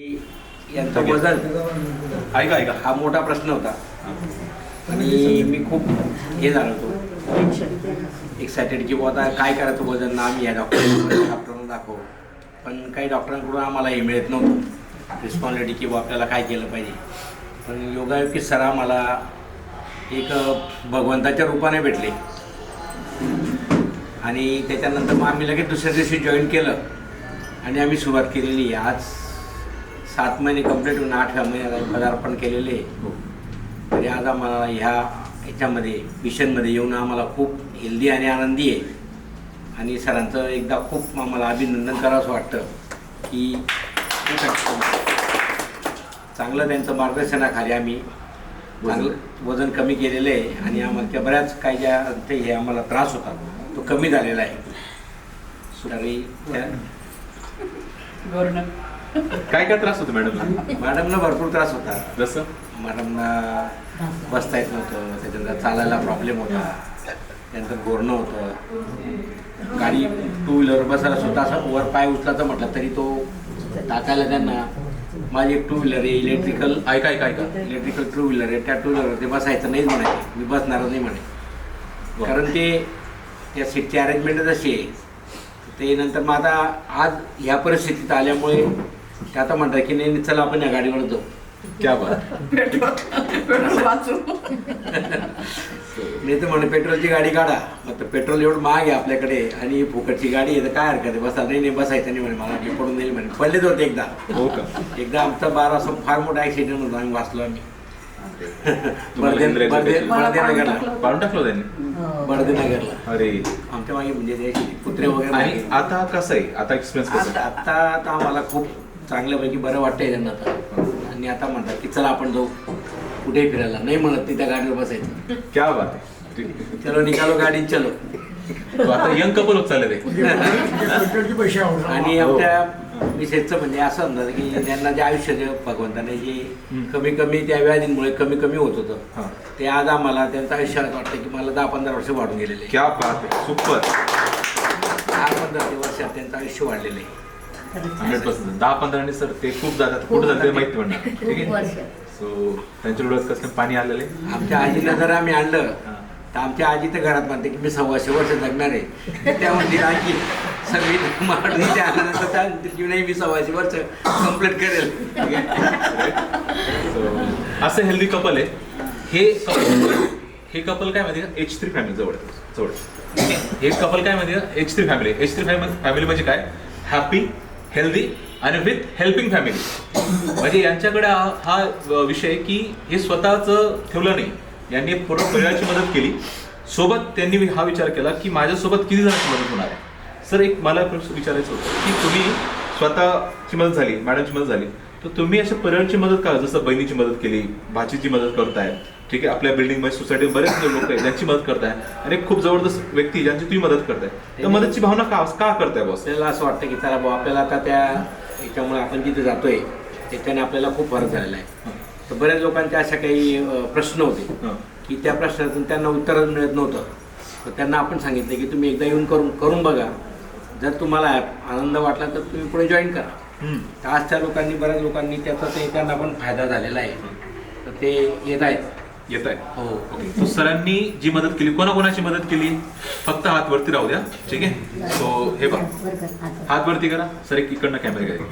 यांचं वजन ऐका हा मोठा प्रश्न होता आणि मी खूप हे झालो होतो एक्सायटेड की आता काय करायचं वजन आम्ही या डॉक्टरांना दाखवू. पण काही डॉक्टरांकडून आम्हाला हे मिळत नव्हतं रिस्पॉन्सिबिलिटी की आपल्याला काय केलं पाहिजे. पण योगायोगी सर आम्हाला एक भगवंताच्या रूपाने भेटले आणि त्याच्यानंतर मग आम्ही लगेच दुसऱ्या दिवशी जॉईन केलं आणि आम्ही सुरुवात केलेली आहे. आज 7 महिने कंप्लीट होऊन 8व्या महिन्याला पदार्पण केलेले. तरी आज आम्हाला ह्याच्यामध्ये मिशनमध्ये येऊन आम्हाला खूप हेल्दी आणि आनंदी आहे. आणि सरांचं एकदा खूप आम्हाला अभिनंदन करावंसं वाटतं की चांगलं त्यांचं मार्गदर्शनाखाली आम्ही चांगलं वजन कमी केलेलं आहे आणि आम्हाला त्या बऱ्याच काही ज्या हे आम्हाला त्रास होता तो कमी झालेला आहे. तरी काय काय त्रास होतो मॅडमला भरपूर त्रास होता. जसं मॅडमला बसता येत नव्हतं, त्याच्यानंतर चालायला प्रॉब्लेम होता, त्यानंतर गोरणं होतं, गाडी 2 व्हीलर बसायला सुद्धा असं वर पाय उचलायचं म्हटलं तरी तो टाकायला त्यांना. माझी एक 2 व्हीलर आहे इलेक्ट्रिकल इलेक्ट्रिकल 2 व्हीलर आहे. त्या 2 व्हीलर ते बसायचं नाहीच म्हणायचे, मी बसणारच नाही म्हणे. कारण त्या सीटची अरेंजमेंटच अशी आहे. ते नंतर मग आता आज ह्या परिस्थितीत आल्यामुळे ते आता म्हणतात की नाही चला आपण या गाडीवर जाऊ. क्या बात. नाही तर म्हणे पेट्रोलची गाडी काढा. मग पेट्रोल एवढं महाग आहे आपल्याकडे आणि फुकटची गाडी आहे तर काय हरकत आहे बसा. नाही बसायचं नाही म्हणे, मला मी पडून देईल म्हणे. पडलेच होते एकदा. हो का. एकदा आमचा 12 असं फार मोठा ॲक्सिडेंट होता, आम्ही वाचलो. आम्ही बर्देनगरला पाडून टाकलो त्यांनी. बर्देनगरला अरे आमच्या मागे म्हणजे कुत्रे वगैरे. आणि आता कसं आहे, आता एक्सपिरियन्स कसं आहे? आता आम्हाला खूप चांगल्यापैकी बरं वाटतंय त्यांना आता. आणि आता म्हणतात की चला आपण जाऊ कुठेही फिरायला. नाही म्हणत ती त्या गाडीवर बसायचं. क्या बात आहे. चलो निघालो गाडीत चलो. आता यंग कपल होत चालले ते. आणि आमच्या विशेषचं म्हणजे असं समजा की त्यांना जे आयुष्य जे भगवंताने जे कमी त्या व्याधींमुळे कमी होत होतं ते आज आम्हाला त्यांचं आयुष्य वाटतं की मला 10-15 वर्ष वाढून गेलेले. क्या बात आहे. सुपर. 10-15 वर्षात त्यांचं आयुष्य वाढलेलं आहे. 100%. 10-15 सर ते खूप जातात. कुठं जाते माहिती म्हणणार. ठीक आहे. सो त्यांच्या डोळ्यात कसं पाणी आलेलं आहे. आमच्या आजीला जर आम्ही आणलं तर आमच्या आजी तर घरात म्हणते की मी 125 वर्ष जगणार आहे. त्या म्हणते आजी सगळी त्यानंतर त्या की नाही मी 125 वर्ष कंप्लीट करेल. असं हेल्दी कपल आहे हे कपल काय माहिती का H3 फॅमिली जवळ. हे कपल काय माहिती का H3 फॅमिली. H3 फॅमिली म्हणजे काय, हॅपी, हेल्दी आणि विथ हेल्पिंग फॅमिली. म्हणजे यांच्याकडे हा विषय की हे स्वतःचं ठेवलं नाही, यांनी पूर्ण परिवाराची मदत केली. सोबत त्यांनी हा विचार केला की माझ्यासोबत किती जणांची मदत होणार आहे. सर एक मला प्रश्न विचारायचं होतं की तुम्ही स्वतःची मदत झाली, मॅडमची मदत झाली, तर तुम्ही अशा परिवाराची मदत का, जसं बहिणीची मदत केली, भाचीची मदत करताय, ठीक आहे, आपल्या बिल्डिंगमध्ये सोसायटीमध्ये बरेच लोक आहेत ज्यांची मदत करताय आणि खूप जबरदस्त व्यक्ती ज्यांची तुम्ही मदत करताय, तर मदतची भावना का करताय बॉस? त्याला असं वाटतं की चला भाऊ आपल्याला आता त्या याच्यामुळे आपण जिथे जातोय त्याच्याने आपल्याला खूप फरक झालेला आहे. तर बऱ्याच लोकांचे अशा काही प्रश्न होते की त्या प्रश्नातून त्यांना उत्तरच मिळत नव्हतं. तर त्यांना आपण सांगितलं की तुम्ही एकदा येऊन करून बघा. जर तुम्हाला आनंद वाटला तर तुम्ही पुढे जॉईन करा. तर आज त्या लोकांनी बऱ्याच लोकांनी त्याचा त्यांना पण फायदा झालेला आहे. तर ते येत आहे. हो. ओके. तो सरांनी जी मदत केली, कोणाकोणाची मदत केली, फक्त हात वरती राहू द्या. ठीक आहे. सो हे बघा, हात वरती करा. सर एक इकडनं कॅमेरा घ्या.